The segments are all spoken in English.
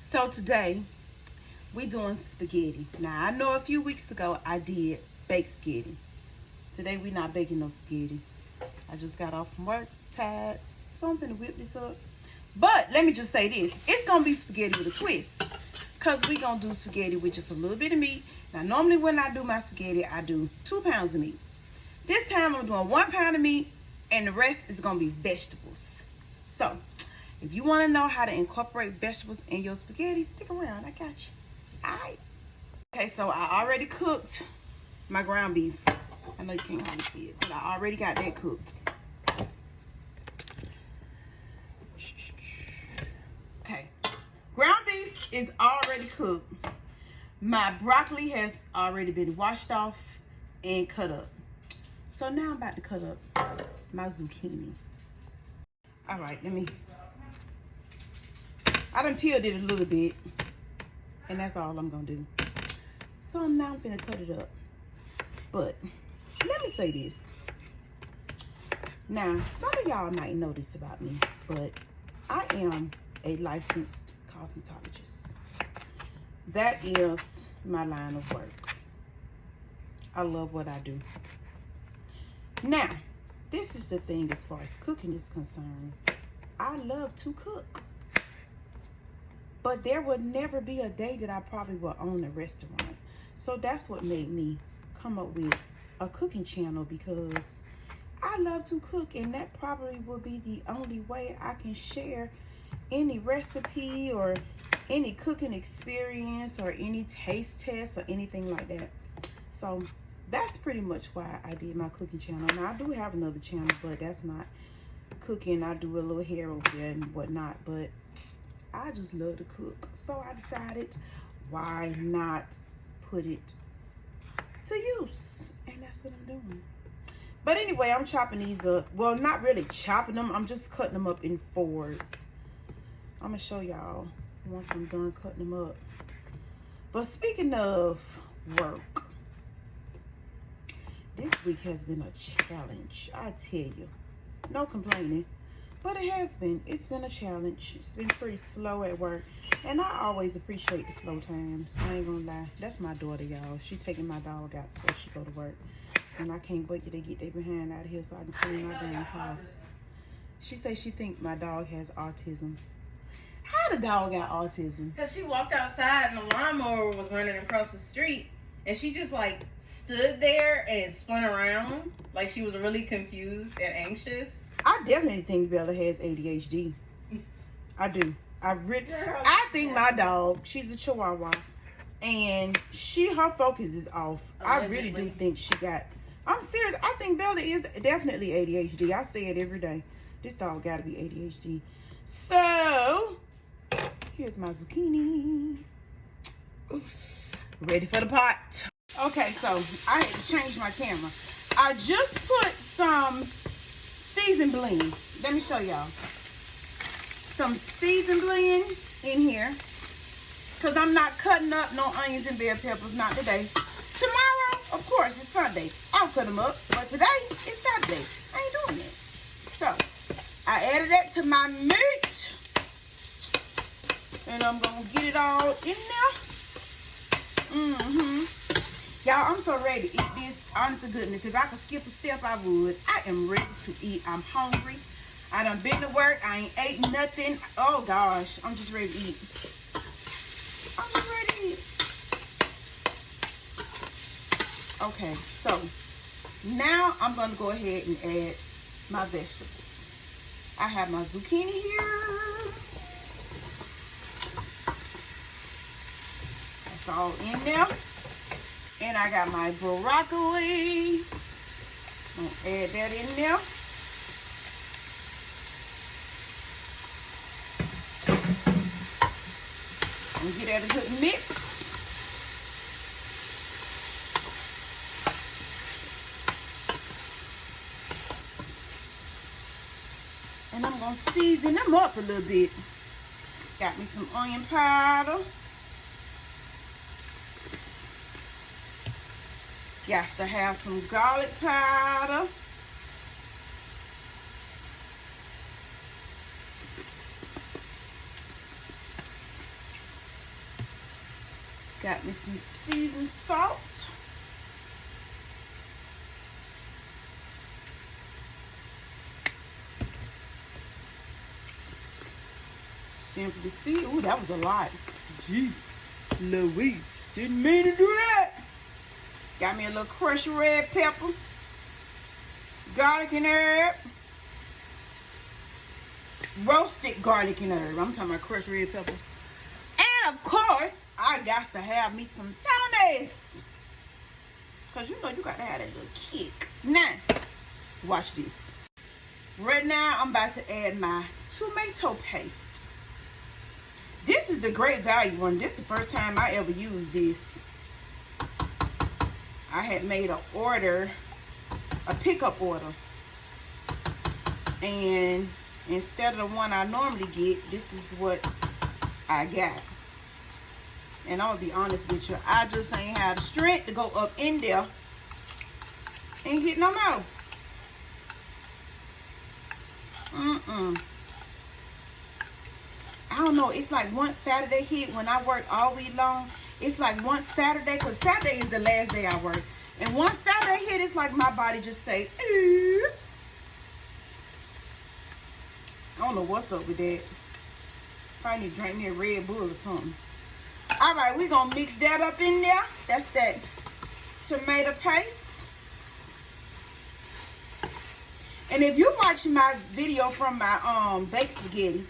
So today we doing spaghetti. Now I know a few weeks ago I did bake spaghetti. Today we not baking no spaghetti. I just got off from work, tired, so I'm gonna whip this up. But let me just say this: it's gonna be spaghetti with a twist, cause we gonna do spaghetti with just a little bit of meat. Now normally when I do my spaghetti, I do 2 pounds of meat. This time I'm doing 1 pound of meat, and the rest is gonna be vegetables. So if you want to know how to incorporate vegetables in your spaghetti, stick around. I got you. Alright. Okay, so I already cooked my ground beef. I know you can't hardly see it, but I already got that cooked. Okay. Ground beef is already cooked. My broccoli has already been washed off and cut up. So now I'm about to cut up my zucchini. Alright, I done peeled it a little bit, and that's all I'm gonna do. So now I'm gonna cut it up. But let me say this. Now, some of y'all might know this about me, but I am a licensed cosmetologist. That is my line of work. I love what I do. Now, this is the thing as far as cooking is concerned. I love to cook. But there would never be a day that I probably will own a restaurant. So that's what made me come up with a cooking channel, because I love to cook, and that probably will be the only way I can share any recipe or any cooking experience or any taste test or anything like that. So that's pretty much why I did my cooking channel. Now I do have another channel, but that's not cooking. I do a little hair over there and whatnot, but I just love to cook. So I decided, why not put it to use? And that's what I'm doing. But anyway, I'm chopping these up. Well, not really chopping them. I'm just cutting them up in 4s. I'm going to show y'all once I'm done cutting them up. But speaking of work, this week has been a challenge, I tell you. No complaining. But it has been. It's been a challenge. It's been pretty slow at work. And I always appreciate the slow times. I ain't gonna lie. That's my daughter, y'all. She taking my dog out before she go to work. And I can't wait till they get their behind out of here so I can clean my damn house. She say she think my dog has autism. How the dog got autism? Because she walked outside and the lawnmower was running across the street. And she just like stood there and spun around. Like she was really confused and anxious. I definitely think Bella has ADHD. I do. I think my dog, she's a Chihuahua, and her focus is off. I really do think she got, I'm serious, I think Bella is definitely ADHD. I say it every day. This dog gotta be ADHD. So, here's my zucchini. Ready for the pot. Okay, so I had to change my camera. I just put some seasoned blend. Let me show y'all. Some seasoned blend in here, because I'm not cutting up no onions and bell peppers, not today. Tomorrow, of course, it's Sunday. I'll cut them up, but today it's Saturday. I ain't doing it. So I added that to my meat, and I'm gonna get it all in there. Y'all, I'm so ready to eat this. Honest to goodness, if I could skip a step, I would. I am ready to eat. I'm hungry. I done been to work. I ain't ate nothing. Oh, gosh. I'm just ready to eat. I'm just ready to eat. Okay, so now I'm going to go ahead and add my vegetables. I have my zucchini here. That's all in there. And I got my broccoli. I'm going to add that in there. And get that a good mix. And I'm going to season them up a little bit. Got me some onion powder. Got to have some garlic powder. Got me some seasoned salt. Simply see. Ooh, that was a lot. Jeez Louise. Didn't mean to do that. Got me a little crushed red pepper. Garlic and herb. Roasted garlic and herb. I'm talking about crushed red pepper. And of course, I got to have me some tonics. Because you know you got to have that little kick. Now, watch this. Right now, I'm about to add my tomato paste. This is the Great Value one. This is the first time I ever used this. I had made a pickup order. And instead of the one I normally get, this is what I got. And I'm going to be honest with you, I just ain't had the strength to go up in there and get no more. I don't know, it's like once Saturday hit, when I work all week long, it's like once Saturday, because Saturday is the last day I work. And once Saturday hit, it's like my body just say, ooh. I don't know what's up with that. Probably need to drink me a Red Bull or something. All right, we're going to mix that up in there. That's that tomato paste. And if you watch my video from my baked spaghetti,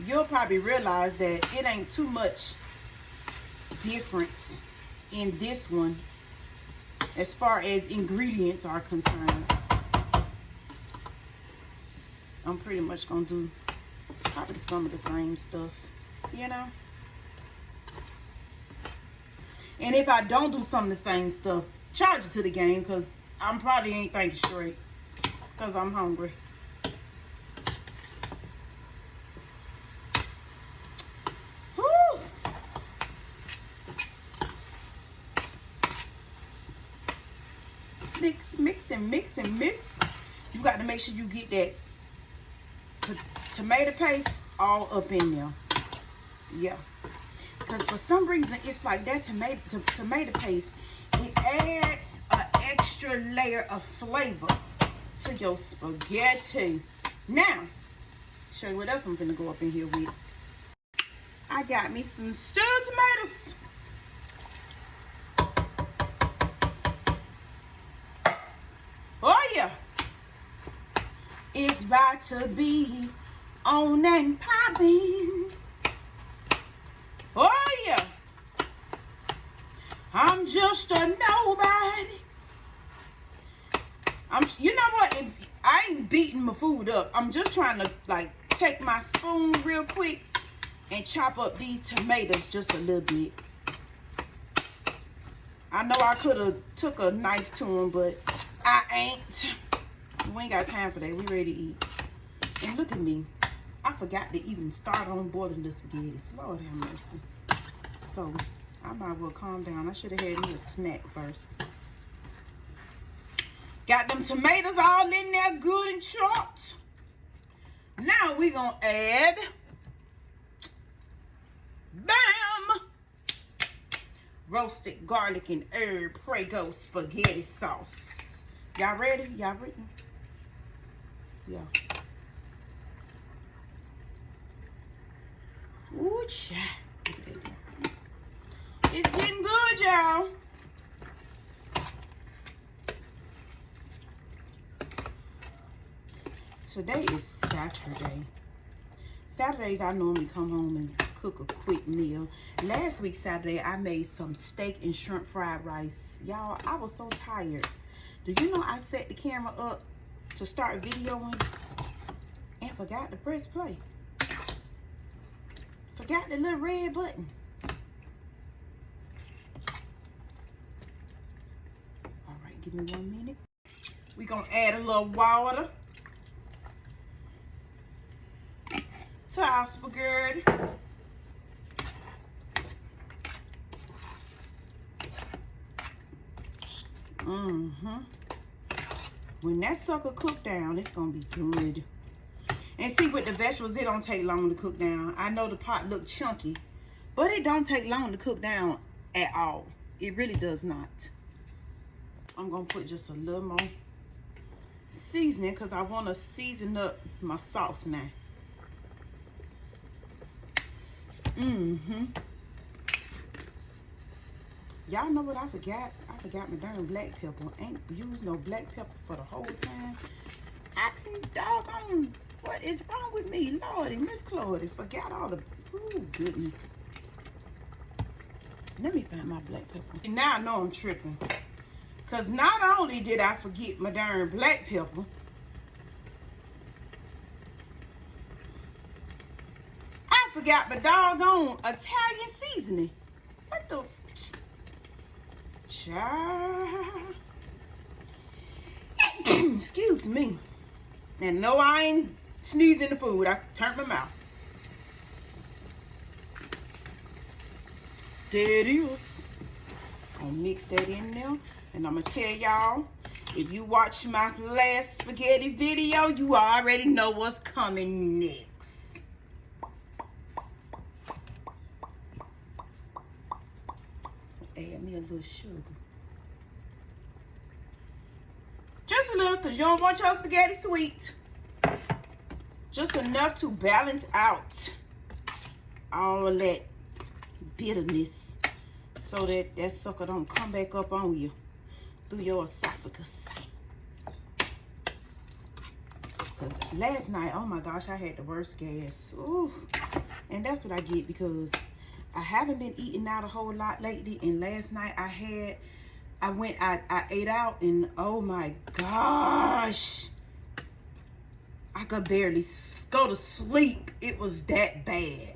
you'll probably realize that it ain't too much difference in this one as far as ingredients are concerned. I'm pretty much going to do probably some of the same stuff, you know. And if I don't do some of the same stuff, charge it to the game, because I'm probably ain't thinking straight, because I'm hungry. Woo! Mix, mix, and mix, and mix. You got to make sure you get that tomato paste all up in there. Yeah. Because for some reason, it's like that tomato paste, it adds an extra layer of flavor to your spaghetti. Now, show you what else I'm going to go up in here with. I got me some stewed tomatoes. Oh, yeah. It's about to be on and popping. Oh, yeah. I'm just a nobody. You know what? If I ain't beating my food up, I'm just trying to, like, take my spoon real quick and chop up these tomatoes just a little bit. I know I could have took a knife to them, but I ain't. We ain't got time for that. We ready to eat. And look at me. I forgot to even start on boiling the spaghetti. Lord have mercy. So, I might as well calm down. I should have had me a snack first. Got them tomatoes all in there good and chopped. Now we going to add, bam, roasted garlic and herb Prego spaghetti sauce. Y'all ready? Y'all ready? Yeah. Ooh, child. It's getting good, y'all. Today is Saturday. Saturdays, I normally come home and cook a quick meal. Last week, Saturday, I made some steak and shrimp fried rice. Y'all, I was so tired. Do you know I set the camera up to start videoing and forgot to press play? Forgot the little red button. All right, give me 1 minute. We're going to add a little water to our spaghetti. When that sucker cook down, it's going to be good. And see, with the vegetables, it don't take long to cook down. I know the pot look chunky, But it don't take long to cook down at all. It really does not. I'm gonna put just a little more seasoning because I want to season up my sauce now. Y'all know what I forgot? I forgot my darn black pepper. Ain't used no black pepper for the whole time. I been doggone. What is wrong with me? Lordy, Miss Claudia, forgot all the, ooh, goodness. Let me find my black pepper. And now I know I'm tripping. Because not only did I forget my darn black pepper, I forgot my doggone Italian seasoning. What the? Child. Excuse me. And no, I ain't sneezing the food. I turned my mouth. There it is. Gonna mix that in there. And I'm gonna tell y'all, if you watch my last spaghetti video, you already know what's coming next. Add me a little sugar. Just a little, because you don't want your spaghetti sweet. Just enough to balance out all of that bitterness so that that sucker don't come back up on you through your esophagus. Because last night, oh my gosh, I had the worst gas. Ooh. And that's what I get because I haven't been eating out a whole lot lately. And last night I ate out and oh my gosh. I could barely go to sleep. It was that bad.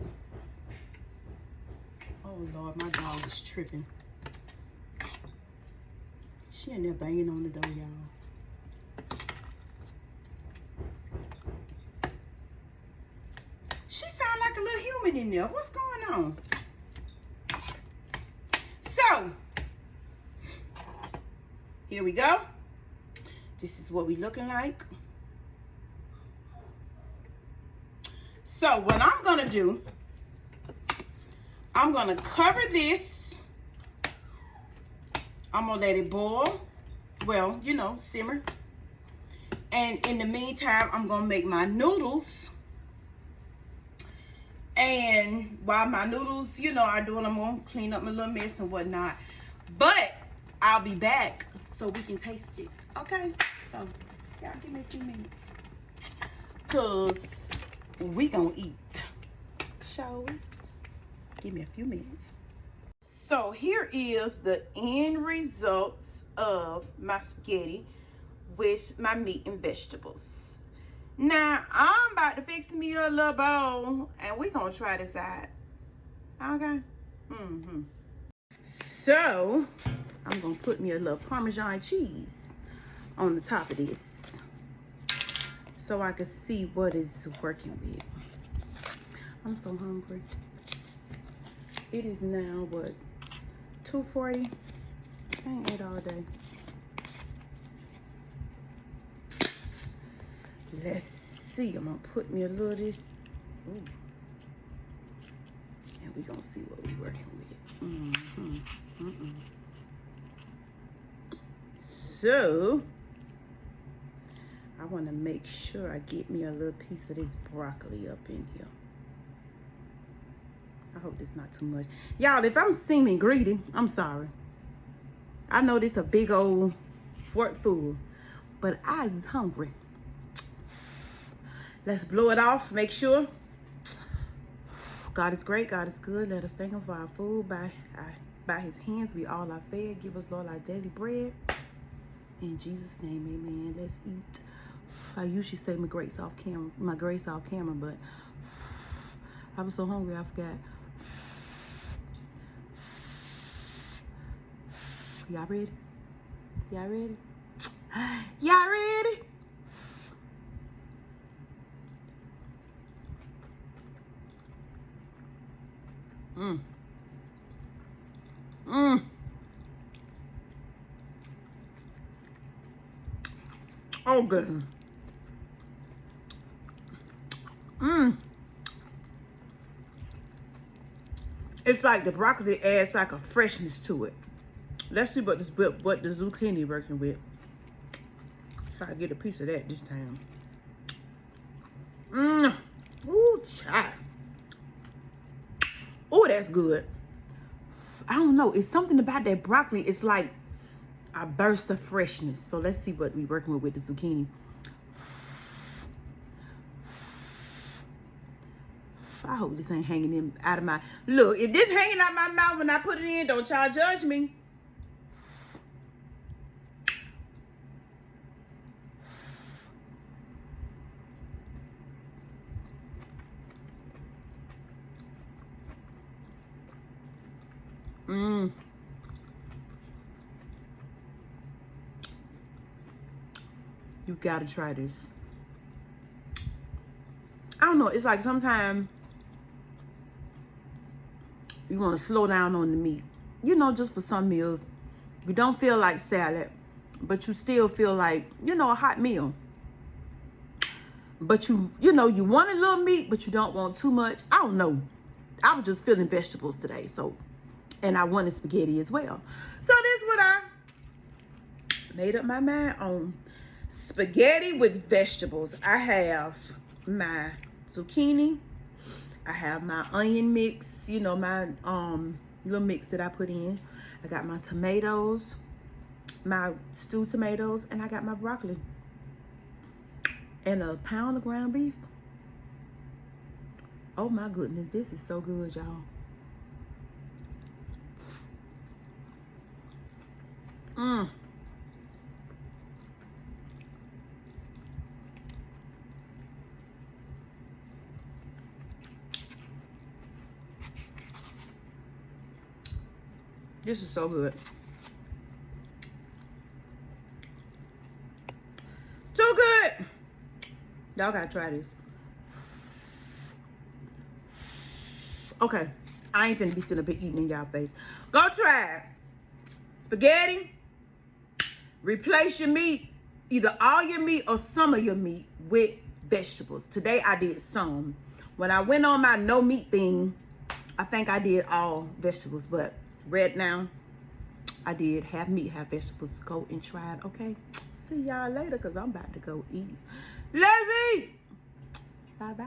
Oh Lord, my dog is tripping. She in there banging on the door, y'all. She sound like a little human in there. What's going on? So, here we go. This is what we looking like. So what I'm gonna do, I'm gonna cover this. I'm gonna let it boil. Well, you know, simmer. And in the meantime, I'm gonna make my noodles. And while my noodles, you know, are doing, I'm gonna clean up my little mess and whatnot. But I'll be back so we can taste it. Okay? So y'all give me a few minutes. Cause we gonna eat. Shall we? Give me a few minutes. So here is the end results of my spaghetti with my meat and vegetables. Now I'm about to fix me a little bowl and we gonna try this out. Okay? So I'm gonna put me a little Parmesan cheese on the top of this so I can see what it's working with. I'm so hungry. It is now what, 2:40? I ain't ate all day. Let's see. I'm gonna put me a little of this. Ooh. And we gonna see what we're working with. So I want to make sure I get me a little piece of this broccoli up in here. I hope it's not too much. Y'all, if I'm seeming greedy, I'm sorry. I know this a big old fork full, but I is hungry. Let's blow it off. Make sure. God is great. God is good. Let us thank him for our food. By his hands, we all are fed. Give us, Lord, our daily bread. In Jesus' name, amen. Let's eat. I usually say my grace off camera, but I was so hungry, I forgot. Y'all ready? Y'all ready? Y'all ready? Oh, good. It's like the broccoli adds like a freshness to it. Let's see what the zucchini working with. Try to get a piece of that this time. Ooh, child. Oh, that's good. I don't know. It's something about that broccoli. It's like a burst of freshness. So let's see what we're working with the zucchini. I hope this ain't hanging in out of my... Look, if this hanging out my mouth when I put it in, don't y'all judge me. You gotta try this. I don't know. It's like sometimes you want to slow down on the meat. You know, just for some meals. You don't feel like salad, but you still feel like, you know, a hot meal. But you know, you want a little meat, but you don't want too much. I don't know. I was just feeling vegetables today, so... And I wanted spaghetti as well. So this is what I made up my mind on. Spaghetti with vegetables. I have my zucchini. I have my onion mix. You know, my little mix that I put in. I got my tomatoes. My stewed tomatoes. And I got my broccoli. And a pound of ground beef. Oh my goodness. This is so good, y'all. This is so good. Too good. Y'all gotta try this. Okay. I ain't finna be sitting up here eating in y'all face. Go try it. Spaghetti. Replace your meat, either all your meat or some of your meat, with vegetables. Today I did some. When I went on my no meat thing, I think I did all vegetables, but right now I did half meat, half vegetables. Go and try it, okay? See y'all later, because I'm about to go eat. Let's eat. Bye-bye.